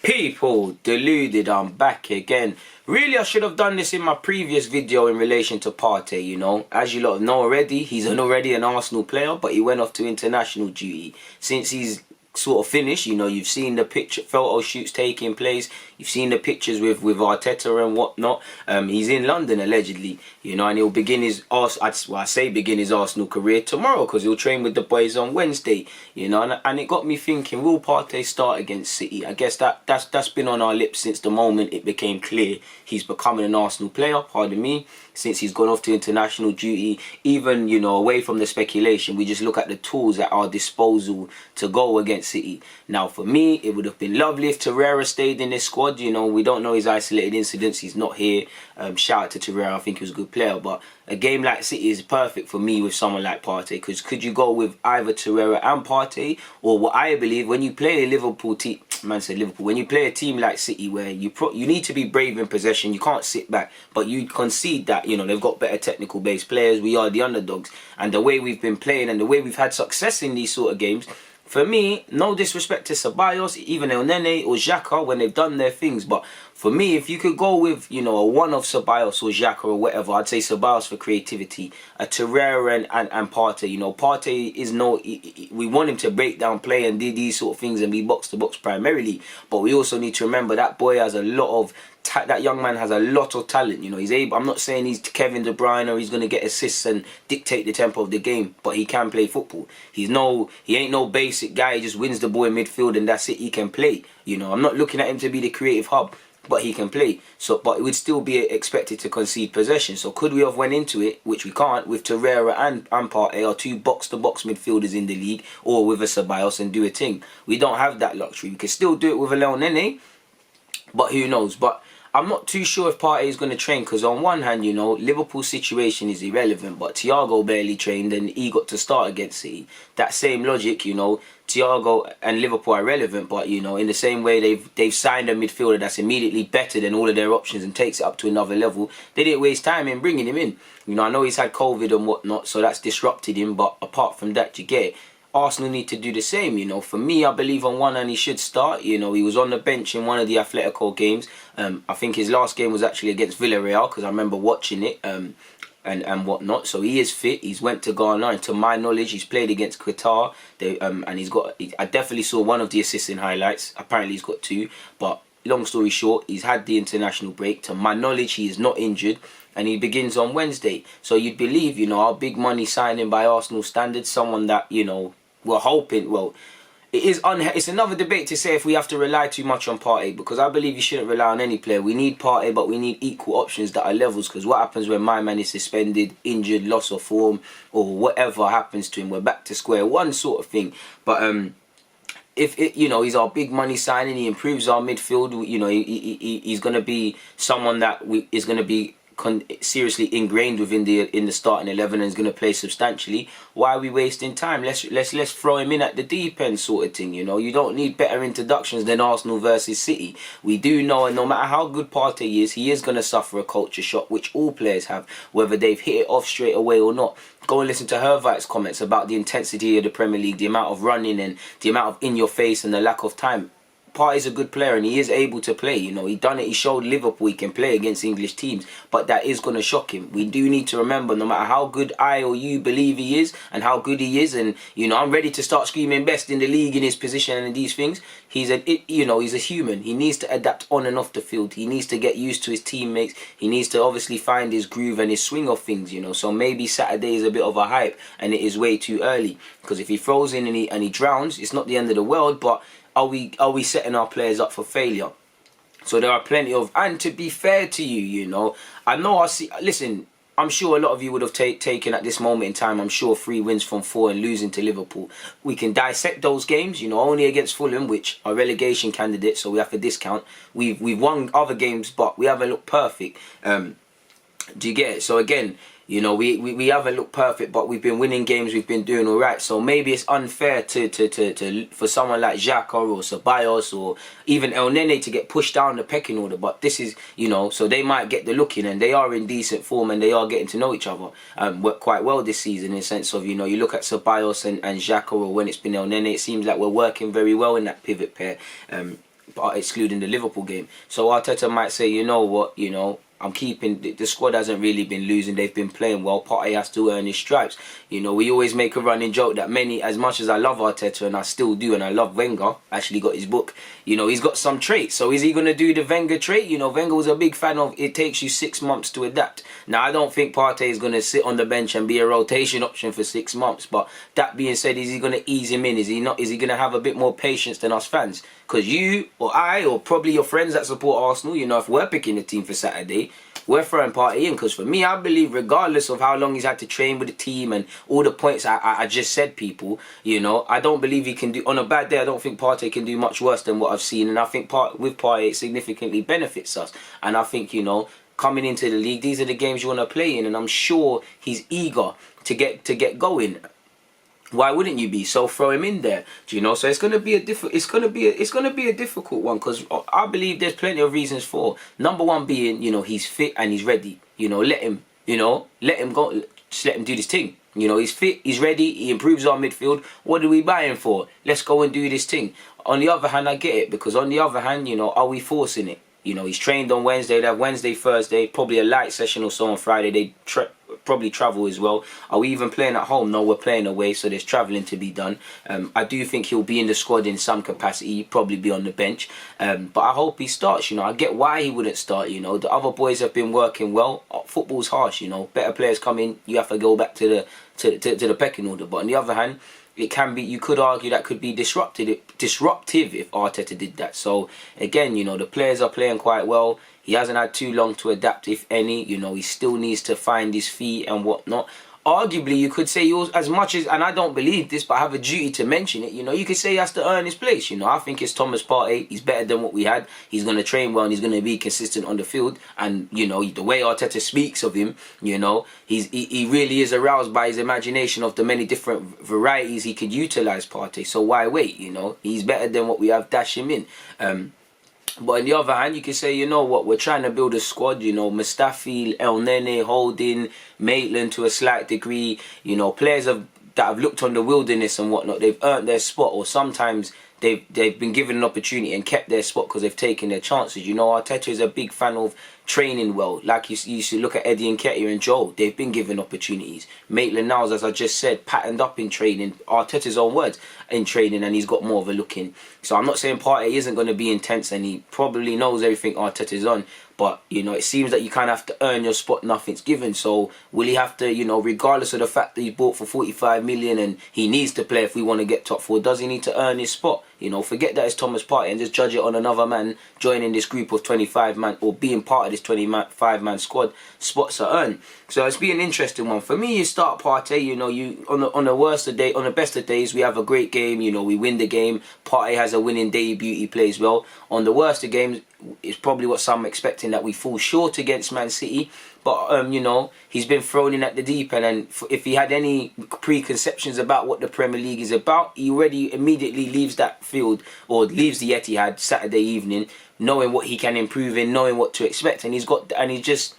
People, Deluded, I'm back again. Really, I should have done this in my previous video in relation to Partey, you know. As you lot know already, he's already an Arsenal player, but he went off to international duty. Since he's sort of finished, you know, you've seen the photo shoots taking place. You've seen the pictures with Arteta and whatnot. He's in London allegedly, you know, and he'll begin his begin his Arsenal career tomorrow because he'll train with the boys on Wednesday, you know. And it got me thinking: will Partey start against City? I guess that's been on our lips since the moment it became clear he's becoming an Arsenal player. Pardon me. Since he's gone off to international duty, even, you know, away from the speculation, we just look at the tools at our disposal to go against City. Now, for me, it would have been lovely if Torreira stayed in this squad. You know, we don't know his isolated incidents. He's not here. Shout out to Torreira. I think he was a good player. But a game like City is perfect for me with someone like Partey. Because could you go with either Torreira and Partey? Or what I believe, when you play a Liverpool team, when you play a team like City where you need to be brave in possession, you can't sit back, but you concede that, you know, they've got better technical based players, we are the underdogs, and the way we've been playing and the way we've had success in these sort of games, for me, no disrespect to Ceballos, even El Nene or Xhaka when they've done their things, but for me, if you could go with, you know, a one of Ceballos or Xhaka or whatever, I'd say Ceballos for creativity, a Torreira and Partey. You know, Partey is we want him to break down play and do these sort of things and be box to box primarily, but we also need to remember that boy has a lot of that young man has a lot of talent. You know, he's able. I'm not saying he's Kevin De Bruyne or he's going to get assists and dictate the tempo of the game, but he can play football. He ain't no basic guy. He just wins the ball in midfield and that's it. He can play. You know, I'm not looking at him to be the creative hub, but he can play. So, but it would still be expected to concede possession. So could we have went into it, which we can't, with Torreira and Partey, are two box-to-box midfielders in the league, or with a Ceballos and do a thing? We don't have that luxury. We can still do it with a El Nene, but who knows? But I'm not too sure if Partey is going to train because on one hand, you know, Liverpool's situation is irrelevant, but Thiago barely trained and he got to start against City. That same logic, you know, Thiago and Liverpool are relevant, but, you know, in the same way they've signed a midfielder that's immediately better than all of their options and takes it up to another level. They didn't waste time in bringing him in. You know, I know he's had COVID and whatnot, so that's disrupted him, but apart from that, you get it. Arsenal need to do the same, you know. For me, I believe on one hand he should start. You know, he was on the bench in one of the Atletico games. I think his last game was actually against Villarreal because I remember watching it and whatnot. So he is fit. He's went to Ghana, and to my knowledge, he's played against Qatar. And he's got. I definitely saw one of the assists in highlights. Apparently, he's got two. But long story short, he's had the international break. To my knowledge, he is not injured. And he begins on Wednesday. So you'd believe, you know, our big money signing by Arsenal standards, someone that, you know, we're hoping, well, it's another debate to say if we have to rely too much on Partey, because I believe you shouldn't rely on any player. We need Partey, but we need equal options that are levels, because what happens when my man is suspended, injured, loss of form, or whatever happens to him, we're back to square one sort of thing. But you know, he's our big money signing, he improves our midfield, you know, he's going to be someone that is going to be seriously ingrained within the starting 11 and is going to play substantially. Why are we wasting time? Let's throw him in at the deep end sort of thing. You know, you don't need better introductions than Arsenal versus City. We do know, and no matter how good Partey is, he is going to suffer a culture shock, which all players have, whether they've hit it off straight away or not. Go and listen to Hervite's comments about the intensity of the Premier League, the amount of running and the amount of in your face and the lack of time. Partey's a good player and he is able to play. You know, he done it. He showed Liverpool he can play against English teams, but that is going to shock him. We do need to remember, no matter how good I or you believe he is and how good he is, and, you know, I'm ready to start screaming best in the league in his position and in these things, he's a human. He needs to adapt on and off the field. He needs to get used to his teammates. He needs to obviously find his groove and his swing of things, you know. So maybe Saturday is a bit of a hype and it is way too early, because if he throws in and he drowns, it's not the end of the world, but are we setting our players up for failure? So there are plenty of, and to be fair to you, you know, listen, I'm sure a lot of you would have taken at this moment in time, I'm sure 3 wins from 4 and losing to Liverpool. We can dissect those games, you know, only against Fulham, which are relegation candidates, so we have a discount. We've won other games, but we haven't looked perfect. Do you get it? So again, you know, we haven't looked perfect, but we've been winning games, we've been doing all right. So maybe it's unfair for someone like Xhaka or Ceballos or even El Nene to get pushed down the pecking order. But this is, you know, so they might get the look in, and they are in decent form and they are getting to know each other quite well this season, in the sense of, you know, you look at Ceballos and Xhaka, or when it's been El Nene, it seems like we're working very well in that pivot pair. excluding the Liverpool game. So Arteta might say, you know what, I'm keeping the squad hasn't really been losing. They've been playing well. Partey has to earn his stripes. We always make a running joke that as much as I love Arteta, and I still do, and I love Wenger. I actually got his book. He's got some traits. So is he going to do the Wenger trait? Wenger was a big fan of it takes you 6 months to adapt. Now I don't think Partey is going to sit on the bench and be a rotation option for 6 months. But that being said, is he going to ease him in? Is he not? Is he going to have a bit more patience than us fans? Because you or I or probably your friends that support Arsenal, if we're picking the team for Saturday, we're throwing Partey in. Because for me, I believe regardless of how long he's had to train with the team and all the points I just said, people, I don't believe he can do, on a bad day, I don't think Partey can do much worse than what I've seen. And I think with Partey, it significantly benefits us. And I think, coming into the league, these are the games you want to play in. And I'm sure he's eager to get going. Why wouldn't you be? So throw him in there, So it's gonna be a difficult one, because I believe there's plenty of reasons for. Number one being, he's fit and he's ready. Let him go. Just let him do this thing. He's fit, he's ready, he improves our midfield. What do we buy him for? Let's go and do this thing. On the other hand, I get it, because on the other hand, are we forcing it? He's trained on Wednesday. They have Wednesday, Thursday, probably a light session or so on Friday. They probably travel as well. Are we even playing at home? No, we're playing away, so there's travelling to be done. I do think he'll be in the squad in some capacity, probably be on the bench. But I hope he starts. I get why he wouldn't start. The other boys have been working well. Football's harsh. Better players come in, you have to go back to the pecking order. But on the other hand, it can be, you could argue that could be disruptive if Arteta did that. So again, the players are playing quite well. He hasn't had too long to adapt, if any. He still needs to find his feet and whatnot. Arguably, you could say he was, as much as, and I don't believe this, but I have a duty to mention it, you could say he has to earn his place. I think it's Thomas Partey. He's better than what we had. He's going to train well and he's going to be consistent on the field. And, the way Arteta speaks of him, he really is aroused by his imagination of the many different varieties he could utilise Partey. So why wait, He's better than what we have, dash him in. But on the other hand, you can say, we're trying to build a squad, Mustafi, El Nene, Holding, Maitland to a slight degree, players that have looked on the wilderness and whatnot, they've earned their spot, or sometimes they've been given an opportunity and kept their spot because they've taken their chances. Arteta is a big fan of training well. Like you used to look at Eddie and Nketiah and Joel, they've been given opportunities. Maitland Niles, as I just said, patterned up in training, Arteta's own words, in training, and he's got more of a look in. So I'm not saying Partey isn't going to be intense, and he probably knows everything Arteta's on. But, it seems that you kind of have to earn your spot, nothing's given. So will he have to, regardless of the fact that he bought for 45 million and he needs to play if we want to get top four, does he need to earn his spot? Forget that it's Thomas Partey and just judge it on another man joining this group of 25 man or being part of this 25-man squad. Spots are earned. So it's been an interesting one. For me, you start Partey, you on the worst of day, on the best of days, we have a great game, we win the game. Partey has a winning debut, he plays well. On the worst of games, it's probably what some are expecting, that we fall short against Man City. But, he's been thrown in at the deep end, and if he had any preconceptions about what the Premier League is about, he already immediately leaves that field, or leaves the Etihad Saturday evening, knowing what he can improve in, knowing what to expect, and he's just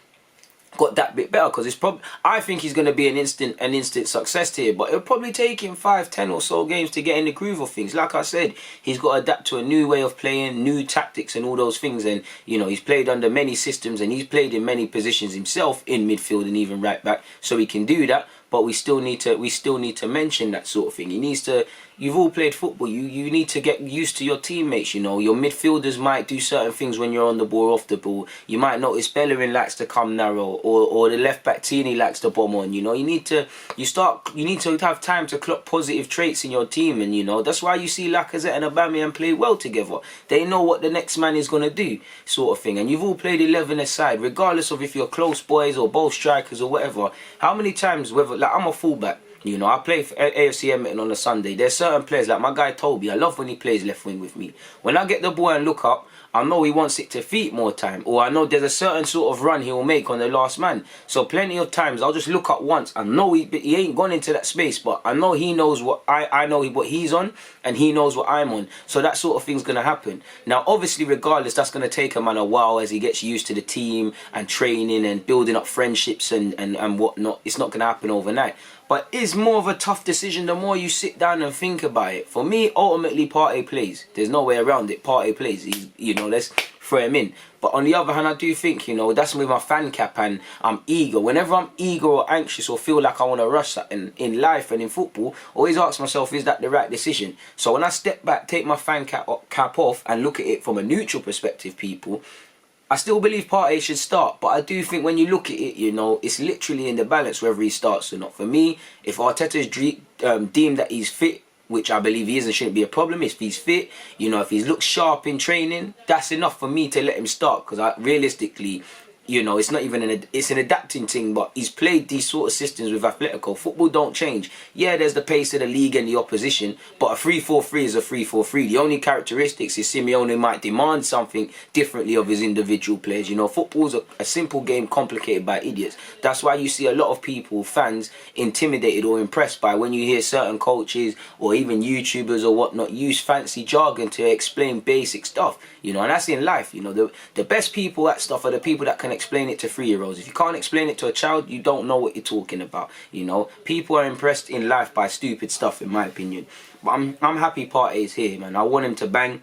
got that bit better, because I think he's going to be an instant success here, but it'll probably take him 5-10 or so games to get in the groove of things. Like I said, he's got to adapt to a new way of playing, new tactics and all those things, and he's played under many systems and he's played in many positions himself in midfield and even right back, so he can do that. But we still need to mention that sort of thing. He needs to. You've all played football. You need to get used to your teammates. Your midfielders might do certain things when you're on the ball, off the ball. You might notice Bellerin likes to come narrow, or the left back Tini likes to bomb on. You need to have time to clock positive traits in your team, and that's why you see Lacazette and Aubameyang play well together. They know what the next man is gonna do, sort of thing. And you've all played 11 aside, regardless of if you're close boys or both strikers or whatever. How many times, like I'm a fullback, I play for AFC Edmonton on a Sunday. There's certain players, like my guy Toby, I love when he plays left wing with me. When I get the ball and look up, I know he wants it to feet more time, or I know there's a certain sort of run he'll make on the last man. So plenty of times I'll just look up once. I know he ain't gone into that space, but I know he knows what I know what he's on, and he knows what I'm on. So that sort of thing's gonna happen. Now, obviously, regardless, that's gonna take a man a while as he gets used to the team and training and building up friendships and whatnot. It's not gonna happen overnight. But it's more of a tough decision the more you sit down and think about it. For me, ultimately, Partey plays. There's no way around it. Partey plays. He's, let's throw him in. But on the other hand, I do think, that's with my fan cap, and I'm eager. Whenever I'm eager or anxious or feel like I want to rush something in life and in football, always ask myself, is that the right decision? So when I step back, take my fan cap off and look at it from a neutral perspective, people, I still believe Partey should start, but I do think when you look at it, it's literally in the balance whether he starts or not. For me, if Arteta's deemed that he's fit, which I believe he is and shouldn't be a problem, if he's fit, if he looks sharp in training, that's enough for me to let him start, because realistically, it's not even it's an adapting thing, but he's played these sort of systems with Atletico. Football don't change. Yeah, there's the pace of the league and the opposition, but a 3-4-3 is a 3-4-3. The only characteristics is Simeone might demand something differently of his individual players. Football's a simple game complicated by idiots. That's why you see a lot of people, fans, intimidated or impressed by when you hear certain coaches or even YouTubers or whatnot use fancy jargon to explain basic stuff. And that's in life. The best people at stuff are the people that can explain it to 3-year-olds. If you can't explain it to a child, you don't know what you're talking about. People are impressed in life by stupid stuff, in my opinion. But I'm happy Partey is here, man. I want him to bang.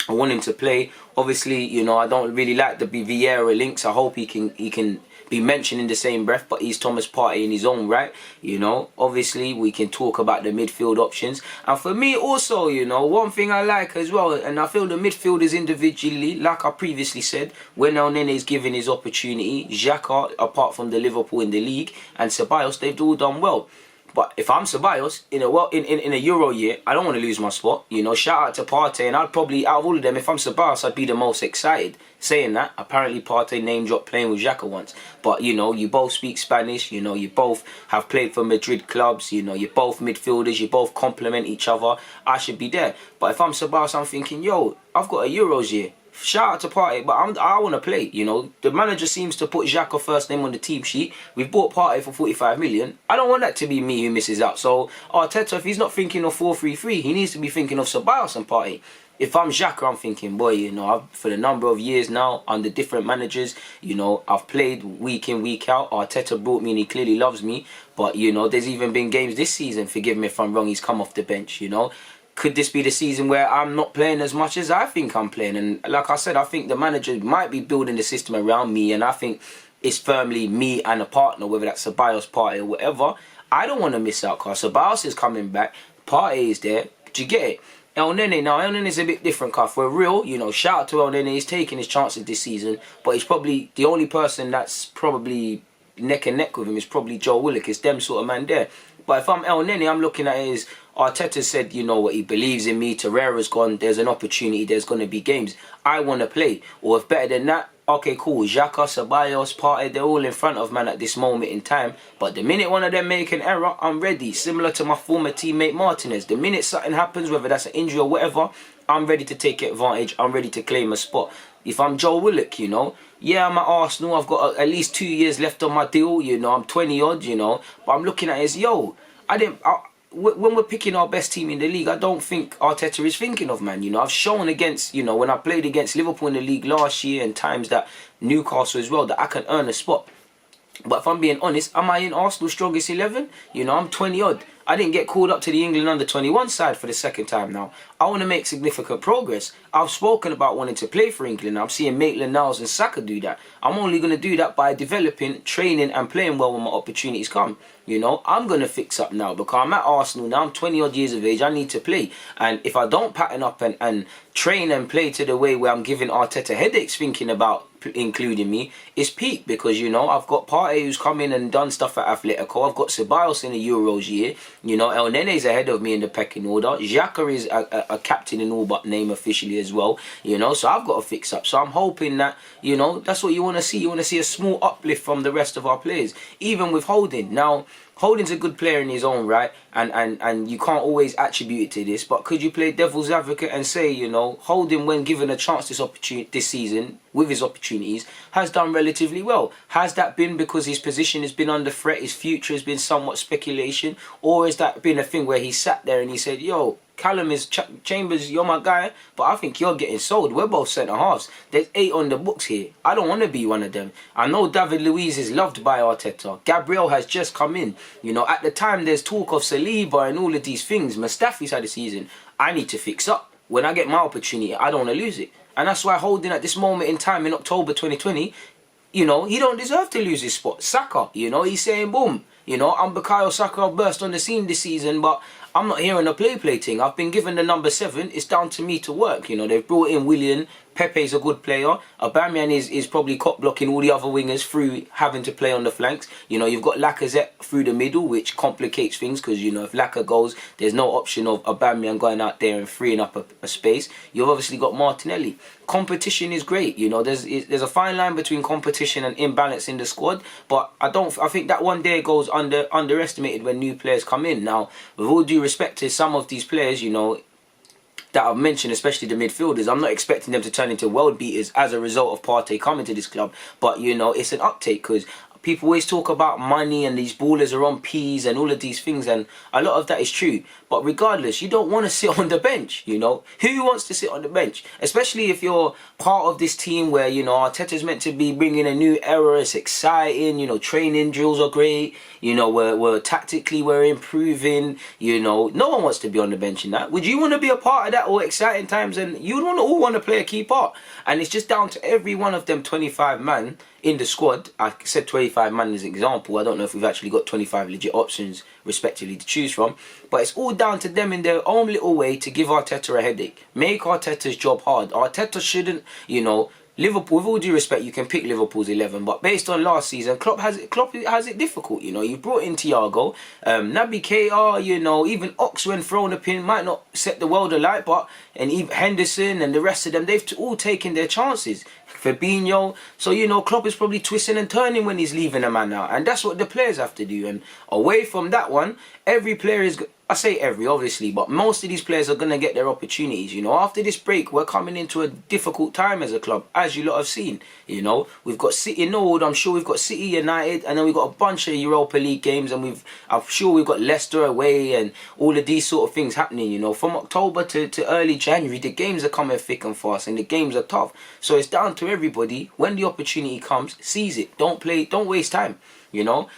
I want him to play. Obviously, I don't really like the Vieira links. I hope he can be mentioned in the same breath, but he's Thomas Partey in his own right. Obviously we can talk about the midfield options. And for me also, one thing I like as well, and I feel the midfielders individually, like I previously said, when El Nene is given his opportunity, Xhaka, apart from the Liverpool in the league, and Ceballos, they've all done well. But if I'm Ceballos, in a Euro year, I don't want to lose my spot. Shout out to Partey, and I'd probably, out of all of them, if I'm Ceballos, I'd be the most excited. Saying that, apparently Partey name dropped playing with Xhaka once. But, you both speak Spanish, you both have played for Madrid clubs, you're both midfielders, you both complement each other. I should be there. But if I'm Ceballos, I'm thinking, I've got a Euros year. Shout out to Partey, but I want to play. The manager seems to put Xhaka first name on the team sheet. We've bought Partey for 45 million. I don't want that to be me who misses out. So Arteta, if he's not thinking of 4-3-3, he needs to be thinking of Ceballos and Partey. If I'm Xhaka, I'm thinking, boy, for the number of years now under different managers, I've played week in, week out. Arteta brought me and he clearly loves me. But, there's even been games this season, forgive me if I'm wrong, he's come off the bench, Could this be the season where I'm not playing as much as I think I'm playing? And like I said, I think the manager might be building the system around me, and I think it's firmly me and a partner, whether that's Ceballos, Partey or whatever. I don't want to miss out because Ceballos is coming back, Partey is there. Do you get it? El Nene is a bit different, car. For real, shout out to El Nene. He's taking his chances this season, but he's probably the only person that's probably neck and neck with him is probably Joe Willock. It's them sort of man there. But if I'm El Nene, I'm looking at it as Arteta said, what, he believes in me. Torreira's gone. There's an opportunity. There's going to be games. I want to play. Or if better than that, okay, cool. Xhaka, Ceballos, Partey, they're all in front of man at this moment in time. But the minute one of them make an error, I'm ready. Similar to my former teammate Martinez. The minute something happens, whether that's an injury or whatever, I'm ready to take advantage. I'm ready to claim a spot. If I'm Joe Willock, yeah, I'm at Arsenal. I've got at least 2 years left on my deal. I'm 20 odd, But I'm looking at it as, when we're picking our best team in the league, I don't think Arteta is thinking of, man. I've shown against, when I played against Liverpool in the league last year and times that Newcastle as well, that I can earn a spot. But if I'm being honest, am I in Arsenal's strongest 11? I'm 20 odd. I didn't get called up to the England under-21 side for the second time now. I want to make significant progress. I've spoken about wanting to play for England. I'm seeing Maitland-Niles and Saka do that. I'm only going to do that by developing, training and playing well when my opportunities come. I'm going to fix up now because I'm at Arsenal now. I'm 20 odd years of age. I need to play. And if I don't pattern up and train and play to the way where I'm giving Arteta headaches thinking about including me, it's peak because, I've got Partey who's come in and done stuff at Atletico. I've got Ceballos in the Euros year. El Nene's ahead of me in the pecking order. Xhaka is a captain in all but name officially as well. So I've got to fix up. So I'm hoping that, that's what you want to see. You want to see a small uplift from the rest of our players. Even with Holding. Now, Holding's a good player in his own right, and you can't always attribute it to this, but could you play devil's advocate and say, Holding, when given a chance this season, with his opportunities, has done relatively well? Has that been because his position has been under threat, his future has been somewhat speculation, or has that been a thing where he sat there and he said, Callum is Chambers, you're my guy, but I think you're getting sold. We're both centre halves. There's 8 on the books here. I don't want to be one of them. I know David Luiz is loved by Arteta. Gabriel has just come in. You know, at the time there's talk of Saliba and all of these things. Mustafi's had a season. I need to fix up. When I get my opportunity, I don't want to lose it. And that's why Holding at this moment in time in October 2020, you know, he don't deserve to lose his spot. Saka, you know, he's saying boom. You know, I'm Bukayo Saka burst on the scene this season, but I'm not hearing a play thing. I've been given the number 7. It's down to me to work. You know, they've brought in Willian. Pepe's a good player. Aubameyang is probably cop blocking all the other wingers through having to play on the flanks. You know, you've got Lacazette through the middle, which complicates things because, you know, if Lacazette goes, there's no option of Aubameyang going out there and freeing up a space. You've obviously got Martinelli. Competition is great. You know, there's a fine line between competition and imbalance in the squad. But I think that one day goes underestimated when new players come in. Now, with all due respect to some of these players, you know, that I've mentioned, especially the midfielders, I'm not expecting them to turn into world beaters as a result of Partey coming to this club. But, you know, it's an uptake because people always talk about money and these ballers are on P's and all of these things, and a lot of that is true. But regardless, you don't want to sit on the bench, you know. Who wants to sit on the bench? Especially if you're part of this team where, you know, Arteta's meant to be bringing a new era. It's exciting, you know, training drills are great. You know, we're tactically, we're improving. You know, no one wants to be on the bench in that. Would you want to be a part of that or exciting times? And you'd all want to play a key part. And it's just down to every one of them 25 man in the squad. I said 25 man as an example. I don't know if we've actually got 25 legit options respectively to choose from. But it's all down to them in their own little way to give Arteta a headache. Make Arteta's job hard. Arteta shouldn't, you know, Liverpool, with all due respect, you can pick Liverpool's 11, but based on last season, Klopp has it difficult. You know, you brought in Thiago, Naby Keita, you know, even Ox when thrown a pin might not set the world alight, but and even Henderson and the rest of them, they've all taken their chances. Fabinho, so you know, Klopp is probably twisting and turning when he's leaving a man out, and that's what the players have to do. And away from that one, every player is. I say every, obviously, but most of these players are going to get their opportunities. You know, after this break, we're coming into a difficult time as a club, as you lot have seen. You know, we've got City, I'm sure we've got City, United, and then we've got a bunch of Europa League games, and I'm sure we've got Leicester away, and all of these sort of things happening. You know, from October to early January, the games are coming thick and fast, and the games are tough. So it's down to everybody, when the opportunity comes, seize it. Don't waste time, you know.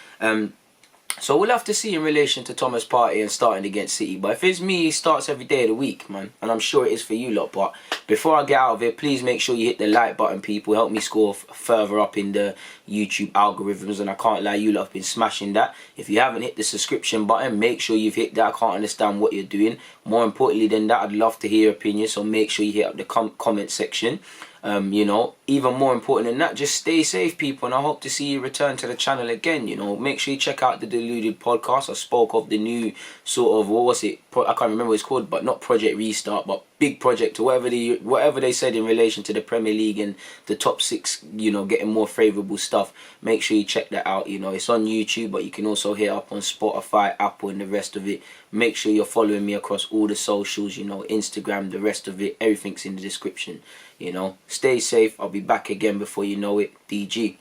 So we'll have to see in relation to Thomas Partey and starting against City. But if it's me, he starts every day of the week, man. And I'm sure it is for you lot. But before I get out of it, please make sure you hit the like button, people. Help me score further up in the YouTube algorithms. And I can't lie, you lot have been smashing that. If you haven't hit the subscription button, make sure you've hit that. I can't understand what you're doing. More importantly than that, I'd love to hear your opinion. So make sure you hit up the comment section. You know, even more important than that, just stay safe, people, and I hope to see you return to the channel again. You know, make sure you check out the Deluded podcast. I spoke of the new sort of, what was it? I can't remember what it's called, but not Project Restart, but big project, or whatever they said in relation to the Premier League and the top 6, you know, getting more favourable stuff. Make sure you check that out. You know, it's on YouTube, but you can also hit up on Spotify, Apple, and the rest of it. Make sure you're following me across all the socials, you know, Instagram, the rest of it. Everything's in the description. You know, stay safe. I'll be back again before you know it. DG.